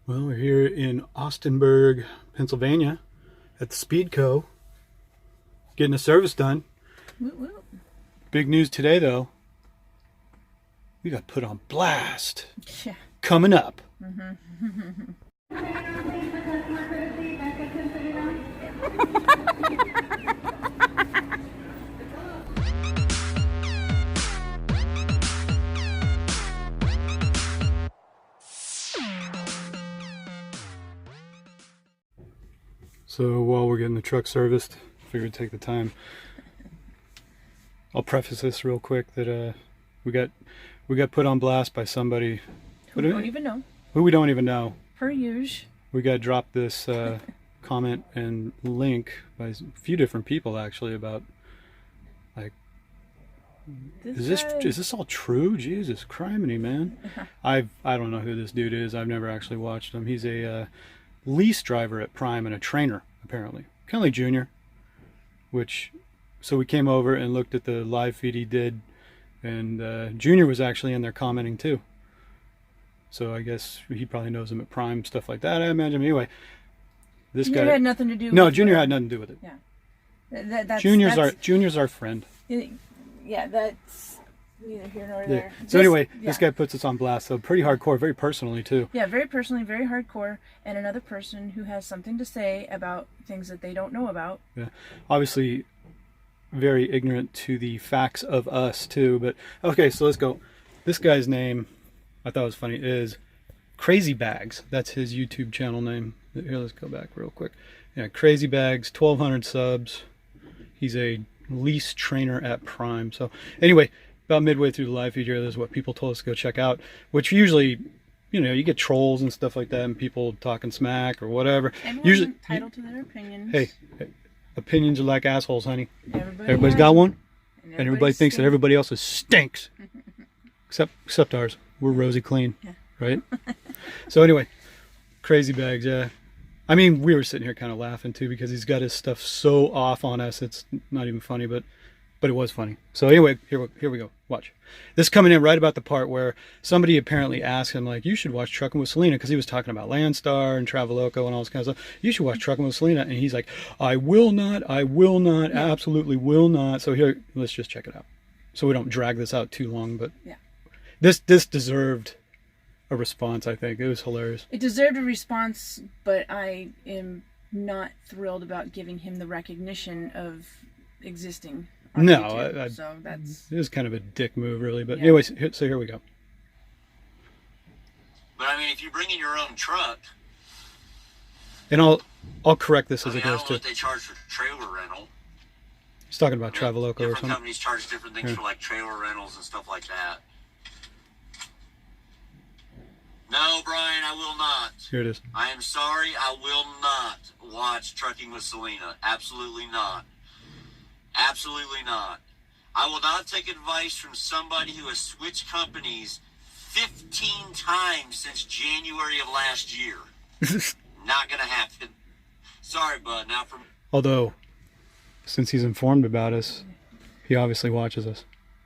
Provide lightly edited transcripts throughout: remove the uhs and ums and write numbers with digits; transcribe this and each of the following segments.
Well, we're here in Austinburg, Pennsylvania at the Speedco, getting a service done. Woot woot. Big news today, though. We got put on blast. Yeah. Coming up. So while we're getting the truck serviced, figured I'd take the time. I'll preface this real quick that we got put on blast by somebody Who we don't even know. who we don't even know. Per usual. We got dropped this comment and link by a few different people actually about like, is this all true? Jesus criminy, man. I don't know who this dude is. I've never actually watched him. He's a lease driver at Prime and a trainer apparently, kind of like Junior. So we came over and looked at the live feed he did, and Junior was actually in there commenting too. So I guess he probably knows him at Prime, stuff like that, I imagine. Anyway, this Junior guy had nothing to do with No, it. Junior had nothing to do with it. Yeah. Junior's our friend. Yeah, that's neither here nor Yeah. there. So anyway, this guy puts us on blast. So pretty hardcore, very personally too. Yeah, very personally, very hardcore, and another person who has something to say about things that they don't know about. Yeah. Obviously very ignorant to the facts of us too, but okay, so let's go. This guy's name, I thought was funny, is Crazy Bags. That's his YouTube channel name. Here, let's go back real quick. Yeah, Crazy Bags, 1,200 subs. He's a lease trainer at Prime. So anyway, about midway through the live feed here, this is what people told us to go check out, which usually, you know, you get trolls and stuff like that and people talking smack or whatever. Everyone's Usually entitled to their opinions. Hey, opinions are like assholes, honey. Everybody's got one, and everybody everybody thinks that stinks. everybody else's stinks, except ours. We're rosy clean, Yeah. right? So anyway, Crazy Bags, yeah. I mean, we were sitting here kind of laughing too because he's got his stuff so off on us. It's not even funny, but it was funny. So anyway, here we go. Watch. This is coming in right about the part where somebody apparently asked him, like, you should watch Trucking with Selena, because he was talking about Landstar and Traveloco and all this kind of stuff. You should watch Trucking with Selena. And he's like, I will not, absolutely will not. So here, let's just check it out. So we don't drag this out too long, but Yeah. this deserved a response, I think. It was hilarious. It deserved a response, but I am not thrilled about giving him the recognition of existing on No, YouTube. So that's... It was kind of a dick move, really. But Yeah. anyways, so here we go. But I mean, if you bring in your own truck, And I'll correct this as I it don't goes know to. what they charge for trailer rental. He's talking about I mean, Traveloco or different something. companies charge different things Yeah. for like trailer rentals and stuff like that. No, Brian, I will not. Here it is. I am sorry, I will not watch Trucking with Selena. Absolutely not. Absolutely not. I will not take advice from somebody who has switched companies 15 times since January of last year. Not gonna happen. Sorry, bud. Now from Although, since he's informed about us, he obviously watches us.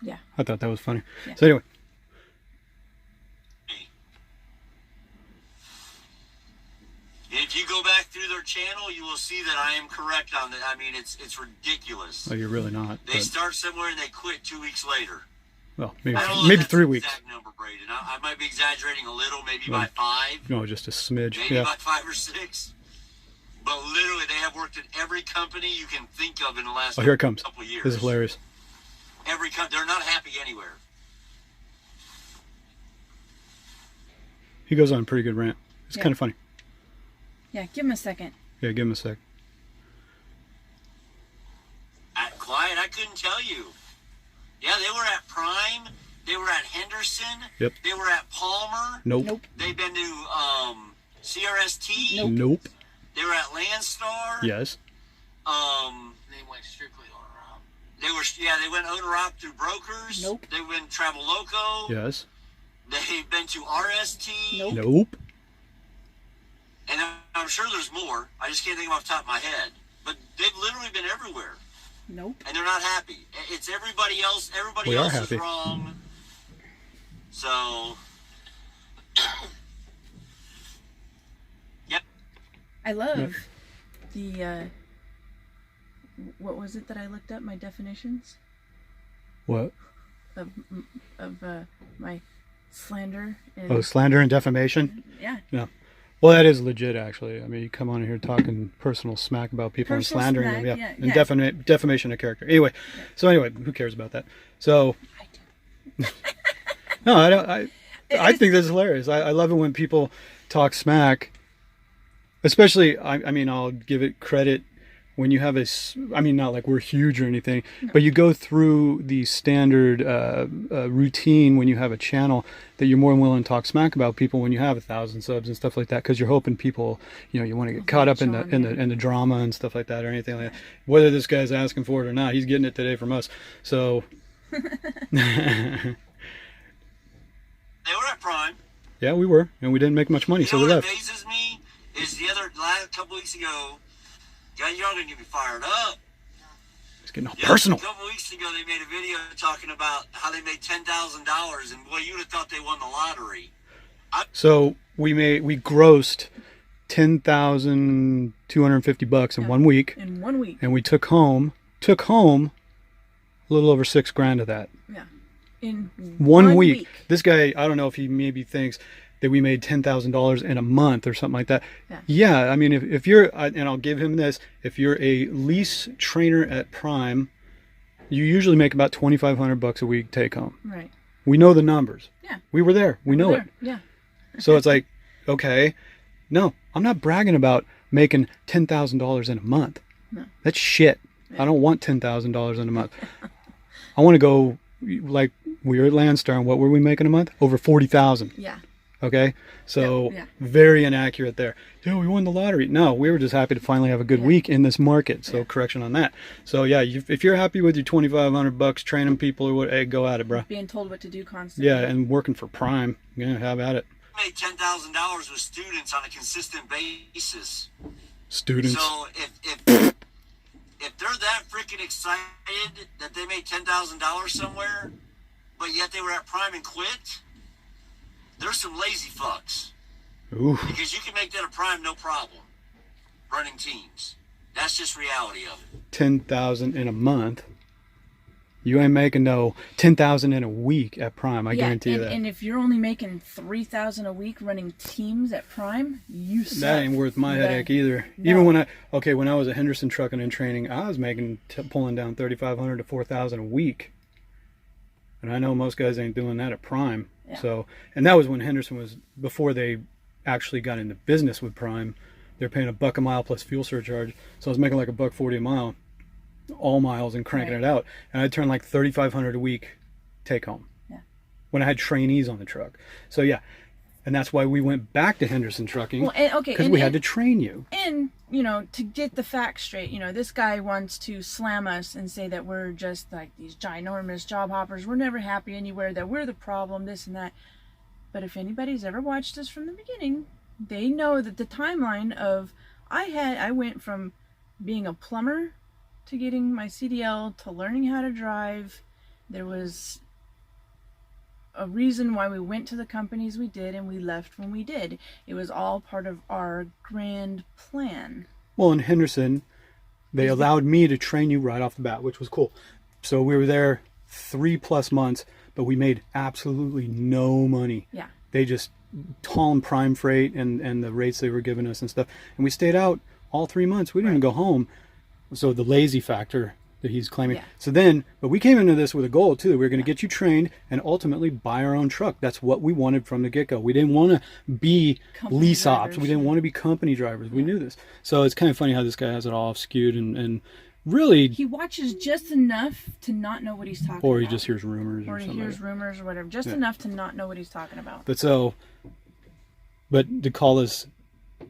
Yeah. I thought that was funny. Yeah. So anyway, me. If you go back through their channel, you will see that I am correct on that. I mean, it's ridiculous. well, you're really not. They But, start somewhere and they quit 2 weeks later. well, I don't know if maybe that's 3 the weeks. Exact number, Braden. I might be exaggerating a little, maybe Well, by 5, No, just a smidge. maybe Yeah. by 5 or 6. But literally, they have worked at every company you can think of in the last Oh, here it comes. couple years. This is hilarious. They're not happy anywhere. He goes on a pretty good rant. It's Yeah. kind of funny. Yeah, give him a second. Yeah, give him a sec. Quiet, I couldn't tell you. Yeah, they were at Prime. They were at Henderson. Yep. They were at Palmer. Nope. Nope. They've been to CRST. Nope. Nope. They were at Landstar. Yes. They went strictly owner op. They went owner op through brokers. Nope. They went Traveloco. Yes. They've been to RST. Nope. Nope. And I'm sure there's more. I just can't think of off the top of my head. But they've literally been everywhere. Nope. And they're not happy. It's everybody else. Everybody We are else happy. is wrong. So I love the what was it that I looked up? My definitions What? of my slander. And, Oh, slander and defamation? yeah. No. Well, that is legit, actually. I mean, you come on here talking personal smack about people and Personal slandering smack, them. Yeah. yeah, And yeah. defamation of character. Anyway, so anyway, who cares about that? So, I do. no, I don't. I think that's hilarious. I love it when people talk smack, especially. I mean, I'll give it credit when you have I mean, not like we're huge or anything, but you go through the standard routine when you have a channel that you're more than willing to talk smack about people when you have 1,000 subs and stuff like that, because you're hoping people, you want to get caught up in the drama and stuff like that or anything like that. Whether this guy's asking for it or not, he's getting it today from us. So. They were at Prime. Yeah, we were, and we didn't make much money, so we left. What amazes me is last couple weeks ago, y'all gonna get me fired up. It's getting all personal. A couple weeks ago, they made a video talking about how they made $10,000, and boy, you'd have thought they won the lottery. So we grossed $10,250 in 1 week. In 1 week. And we took home a little over $6,000 of that. Yeah. In 1 week. This guy, I don't know if he maybe thinks that we made $10,000 in a month or something like that. Yeah, I mean, if you're, and I'll give him this, if you're a lease trainer at Prime, you usually make about $2,500 a week take home. Right. We know the numbers. Yeah. We were there. We know it. Yeah. So it's like, okay, no, I'm not bragging about making $10,000 in a month. No. That's shit. Yeah. I don't want $10,000 in a month. I want to go like we were at Landstar, and what were we making a month? Over $40,000. Yeah. Okay, so very inaccurate there. Yeah, we won the lottery. No, we were just happy to finally have a good week in this market. So correction on that. So yeah, if you're happy with your $2,500 training people or what, hey, go at it, bro. Being told what to do constantly. Yeah, and working for Prime, yeah, have at it. I made $10,000 with students on a consistent basis. Students. So if they're that freaking excited that they made $10,000 somewhere, but yet they were at Prime and quit, there's some lazy fucks. Ooh. Because you can make that a Prime no problem. Running teams. That's just reality of it. 10,000 in a month. You ain't making no 10,000 in a week at Prime. I guarantee you that. And if you're only making 3,000 a week running teams at Prime, you suck. That ain't worth my headache either. No. Even when I was at Henderson Trucking and Training, I was making pulling down 3,500 to 4,000 a week. And I know most guys ain't doing that at Prime. Yeah. So, and that was when Henderson was, before they actually got into business with Prime. They're paying $1 a mile plus fuel surcharge. So I was making like $1.40 a mile, all miles, and cranking it out. And I'd turn like 3,500 a week take home. Yeah. When I had trainees on the truck. So yeah. And that's why we went back to Henderson Trucking. Well, because we had to train you. And, to get the facts straight, this guy wants to slam us and say that we're just like these ginormous job hoppers. We're never happy anywhere, that we're the problem, this and that. But if anybody's ever watched us from the beginning, they know that the timeline of I went from being a plumber to getting my CDL to learning how to drive. There was a reason why we went to the companies we did and we left when we did. It was all part of our grand plan. Well, in Henderson, they allowed me to train you right off the bat, which was cool. So we were there 3+ months, but we made absolutely no money. Yeah. They just hauling Prime freight and the rates they were giving us and stuff. And we stayed out all 3 months. We didn't even go home. So the lazy factor that he's claiming. Yeah. So then, but we came into this with a goal too. We were going to get you trained and ultimately buy our own truck. That's what we wanted from the get-go. We didn't want to be company lease drivers. Ops. We didn't want to be company drivers. We knew this. So it's kind of funny how this guy has it all skewed and really... He watches just enough to not know what he's talking about. Or he just hears rumors or something. Or he hears rumors or whatever. Just enough to not know what he's talking about. But to call us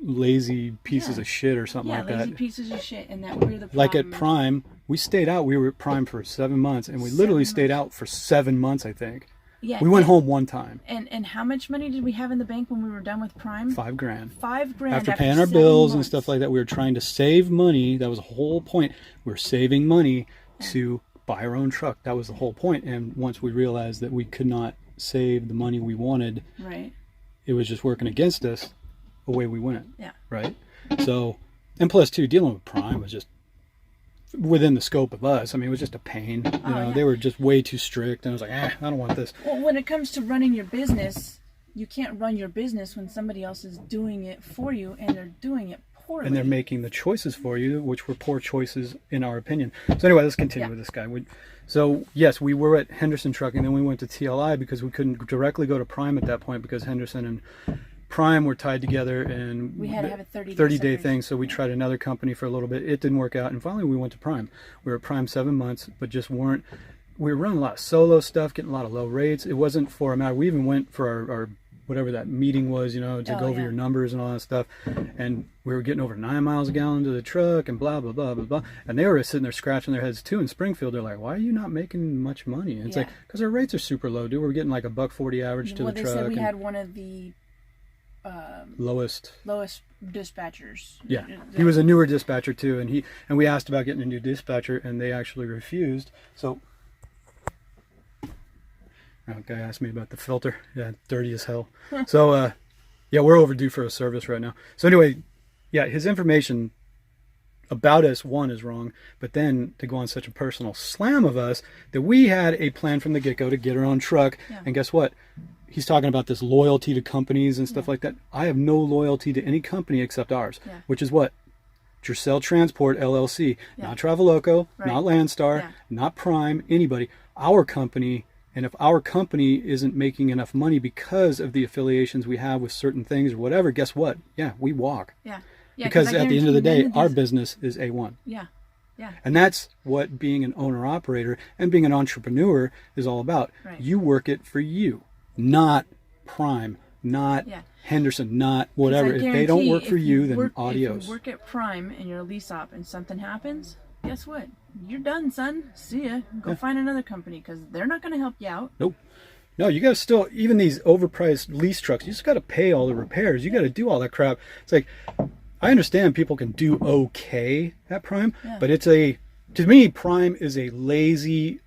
lazy pieces of shit or something like that. Yeah, lazy pieces of shit, and that we're the problem. Like at Prime, we stayed out. We were at Prime for 7 months, and we literally stayed out for 7 months, I think. Yeah. We went home one time. And how much money did we have in the bank when we were done with Prime? $5,000. $5,000 after paying our bills and stuff like that. We were trying to save money. That was the whole point. We were saving money to buy our own truck. That was the whole point. And once we realized that we could not save the money we wanted, right, it was just working against us. Away we went. Yeah. Right. So, and plus too, dealing with Prime was just within the scope of us. I mean, it was just a pain. They were just way too strict, and I was like, I don't want this. Well, when it comes to running your business, you can't run your business when somebody else is doing it for you, and they're doing it poorly. And they're making the choices for you, which were poor choices in our opinion. So anyway, let's continue with this guy. So yes, we were at Henderson Trucking, then we went to TLI because we couldn't directly go to Prime at that point because Henderson and Prime were tied together, and we had to have a 30-day thing. So we tried another company for a little bit. It didn't work out, and finally we went to Prime. We were at Prime 7 months, but just weren't. We were running a lot of solo stuff, getting a lot of low rates. It wasn't for a matter. We even went for our whatever that meeting was, to go over your numbers and all that stuff. And we were getting over 9 miles a gallon to the truck and blah, blah, blah, blah, blah. And they were sitting there scratching their heads too in Springfield. They're like, why are you not making much money? And it's like, because our rates are super low, dude. We're getting like $1.40 average to the truck. They said we had one of the lowest dispatchers. Yeah. He was a newer dispatcher too. And we asked about getting a new dispatcher, and they actually refused. So guy asked me about the filter. Yeah, dirty as hell. So, we're overdue for a service right now. So anyway, his information about us, one, is wrong. But then to go on such a personal slam of us that we had a plan from the get-go to get our own truck. Yeah. And guess what? He's talking about this loyalty to companies and stuff like that. I have no loyalty to any company except ours, which is what? Tercel Transport, LLC. Not Traveloco, not Landstar, not Prime, anybody. Our company. And if our company isn't making enough money because of the affiliations we have with certain things or whatever, guess what? Yeah, we walk. Yeah. Because at the end of the day, our business is A1. Yeah. And that's what being an owner-operator and being an entrepreneur is all about. Right. You work it for you, not Prime, not Henderson, not whatever. If they don't work for you, then adios. If you work at Prime and you're a lease op and something happens, guess what? You're done, son. See ya. Go find another company because they're not going to help you out. Nope. No, you got to still, even these overpriced lease trucks, you just got to pay all the repairs. You got to do all that crap. It's like, I understand people can do okay at Prime, but to me, Prime is a lazy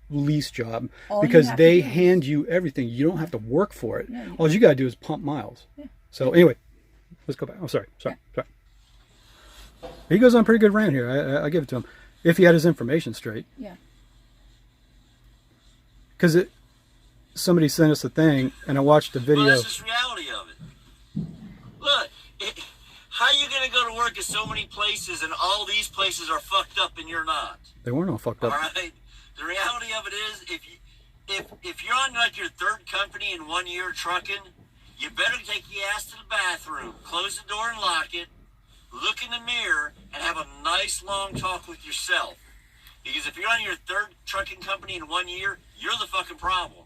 lease job because they hand you everything. You don't have to work for it. Yeah, all you got to do is pump miles. Yeah. So anyway, let's go back. Oh, sorry. He goes on a pretty good rant here. I give it to him. If he had his information straight. Yeah. Because somebody sent us a thing, and I watched a video. Well, that's just the reality of it. Look, how are you going to go to work at so many places, and all these places are fucked up, and you're not? They weren't all fucked up. All right? The reality of it is, if you're on like your third company in 1 year trucking, you better take your ass to the bathroom, close the door and lock it, look in the mirror, and have a nice long talk with yourself. Because if you're on your third trucking company in 1 year, you're the fucking problem.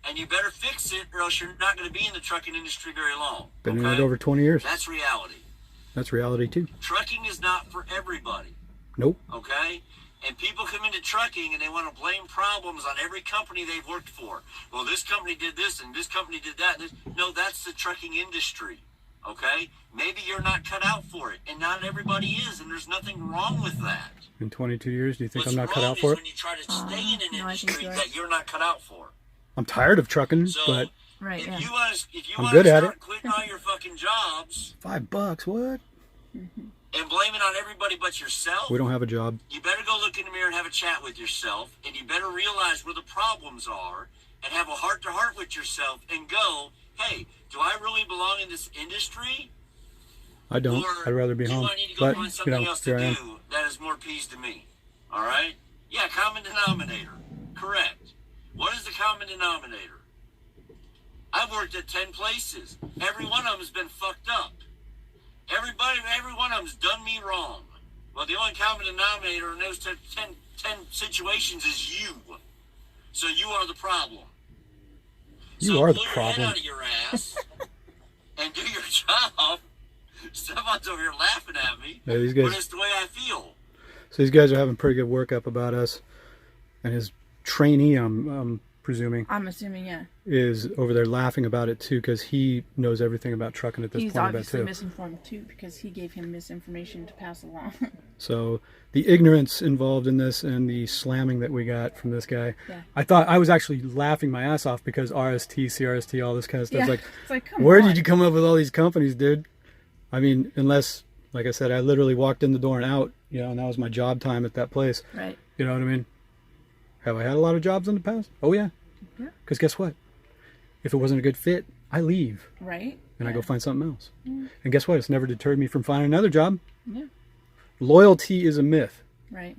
And you better fix it, or else you're not going to be in the trucking industry very long. Been in it over 20 years. That's reality. That's reality too. Trucking is not for everybody. Nope. Okay? And people come into trucking and they want to blame problems on every company they've worked for. Well, this company did this and this company did that. No, that's the trucking industry. Okay? Maybe you're not cut out for it, and not everybody is, and there's nothing wrong with that. In 22 years, do you think What's I'm not cut out for it? When you try to stay in an industry that you're not cut out for. I'm tired of trucking, but if you want I'm to good at start it. quitting all your fucking jobs, $5, what? And blame it on everybody but yourself. We don't have a job. You better go look in the mirror and have a chat with yourself, and you better realize where the problems are, and have a heart-to-heart with yourself, and go, hey, do I really belong in this industry? I don't. I'd rather be home. Do I need to go find something else to do that is more peace to me? All right? Yeah, common denominator. Correct. What is the common denominator? I've worked at 10 places. Every one of them has been fucked up. Every one of them's done me wrong. Well, the only common denominator in those 10 situations is you. So you are the problem. You are the problem. Pull your head out of your ass and do your job. Stefan's over here laughing at me, yeah, these guys, but it's the way I feel. So these guys are having pretty good workup about us. And his trainee, I'm presuming. I'm assuming, yeah. Is over there laughing about it too, because he knows everything about trucking at this point. He's obviously misinformed too, because he gave him misinformation to pass along. So the ignorance involved in this and the slamming that we got from this guy, I was actually laughing my ass off because RST, CRST, all this kind of stuff. Yeah. It's like, where did you come up with all these companies, dude? I mean, unless, like I said, I literally walked in the door and out, you know, and that was my job time at that place. Right. You know what I mean? Have I had a lot of jobs in the past? Oh, yeah. Yeah. Because guess what? If it wasn't a good fit, I leave. Right. And I go find something else. Mm. And guess what? It's never deterred me from finding another job. Yeah. Loyalty is a myth. Right.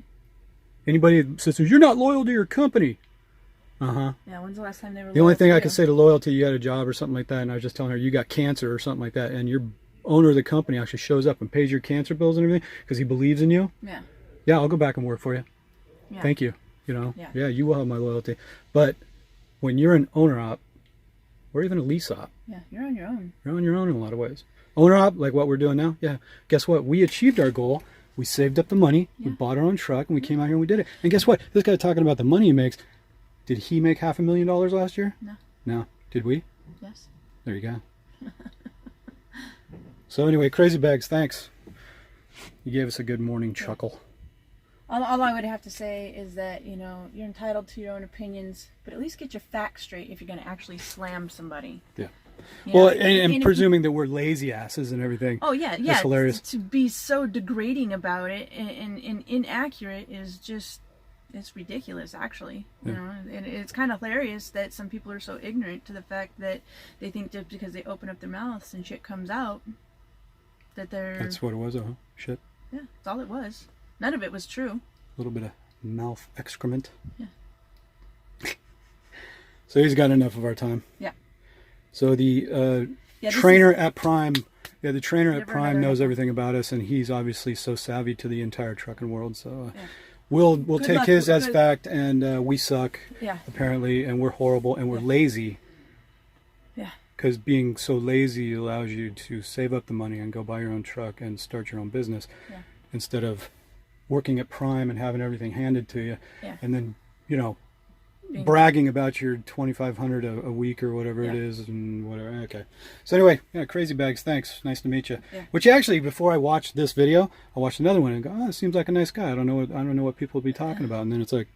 Anybody that says, you're not loyal to your company. Uh-huh. Yeah, when's the last time they were The only thing I loyal could say to loyalty, you had a job or something like that, and I was just telling her, you got cancer or something like that, and your owner of the company actually shows up and pays your cancer bills and everything because he believes in you. Yeah. Yeah, I'll go back and work for you. Yeah. Thank you. You know, Yeah. You will have my loyalty. But when you're an owner op, or even a lease op, Yeah, you're on your own. you're on your own in a lot of ways. Owner op, like what we're doing now, yeah. Guess what? We achieved our goal. We saved up the money. Yeah. We bought our own truck, and we came out here and we did it. And guess what? This guy talking about the money he makes. Did he make $500,000 last year? No. No. Did we? Yes. There you go. So anyway, Crazy Bags, thanks. You gave us a good morning chuckle. All I would have to say is that, you know, you're entitled to your own opinions, but at least get your facts straight if you're going to actually slam somebody. Yeah. You Well, know, and if presuming that we're lazy asses and everything. Oh, yeah, yeah. That's hilarious. To be so degrading about it and inaccurate is just, it's ridiculous, actually. You know, and it's kind of hilarious that some people are so ignorant to the fact that they think that because they open up their mouths and shit comes out, that they're... That's what it was, shit. Yeah, that's all it was. None of it was true. A little bit of mouth excrement. Yeah. So he's got enough of our time. Yeah. So the Yeah, this trainer at Prime, the trainer at Never Prime another knows headline. everything about us, and he's obviously so savvy to the entire trucking world. So Yeah. we'll Good take luck. his as Good- fact, and we suck Yeah. apparently, and we're horrible, and we're lazy. Yeah. Because being so lazy allows you to save up the money and go buy your own truck and start your own business, Yeah. instead of working at Prime and having everything handed to you, Yeah. and then, you know, Being- bragging about your $2,500 a week or whatever it Yeah. is, and whatever. Okay. So anyway, yeah, Crazy Bags, thanks. Nice to meet you. Yeah. Which actually, before I watched this video, I watched another one and go, oh, it seems like a nice guy. I don't know what people would be talking about. And then it's like,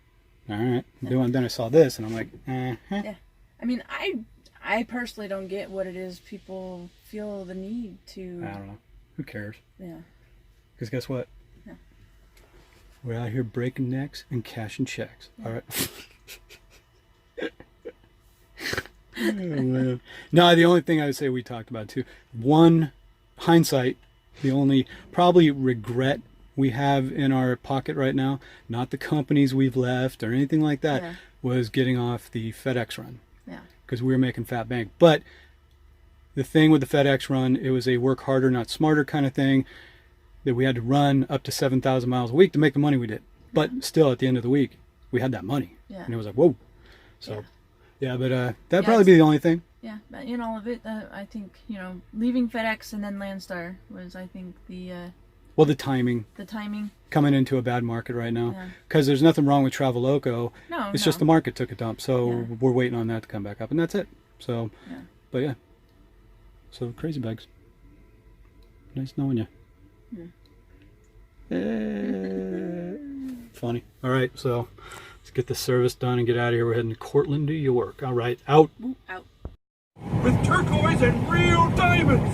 all right. Then I saw this, and I'm like, Yeah. I mean, I personally don't get what it is people feel the need to. I don't know. Who cares? Yeah. Because guess what? Yeah. We're out here breaking necks and cashing checks. All right. Oh, man. No, the only thing I would say we talked about too, one, hindsight, the only probably regret we have in our pocket right now, not the companies we've left or anything like that, Yeah. was getting off the FedEx run. Yeah. Because we were making fat bank. But the thing with the FedEx run, it was a work harder, not smarter kind of thing, that we had to run up to 7,000 miles a week to make the money we did. But still, at the end of the week, we had that money. Yeah. And it was like, whoa. So, yeah, but that'd Yeah, probably be the only thing. Yeah. But in all of it, I think, you know, leaving FedEx and then Landstar was, I think, Well, the timing, the timing. coming into a bad market right now. Yeah. Because there's nothing wrong with Traveloco. No. It's no. just the market took a dump. So Yeah. we're waiting on that to come back up. And that's it. So, Yeah. but yeah. So, Crazy Bags. Nice knowing you. Funny. All right, so let's get the service done and get out of here. We're heading to Cortland, New York. All right, out. Out. With turquoise and real diamonds.